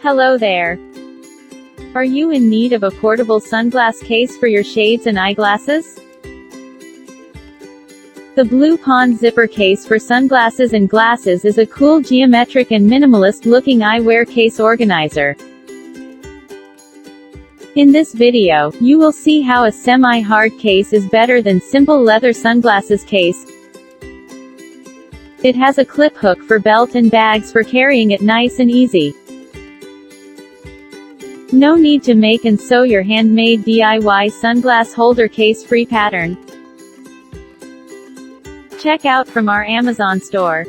Hello there. Are you in need of a portable sunglass case for your shades and eyeglasses? The BLUPOND zipper case for sunglasses and glasses is a cool geometric and minimalist-looking eyewear case organizer. In this video, you will see how a semi-hard case is better than simple leather sunglasses case. It has a clip hook for belt and bags for carrying it nice and easy. No need to make and sew your handmade DIY sunglass holder case free pattern. Check out from our Amazon store.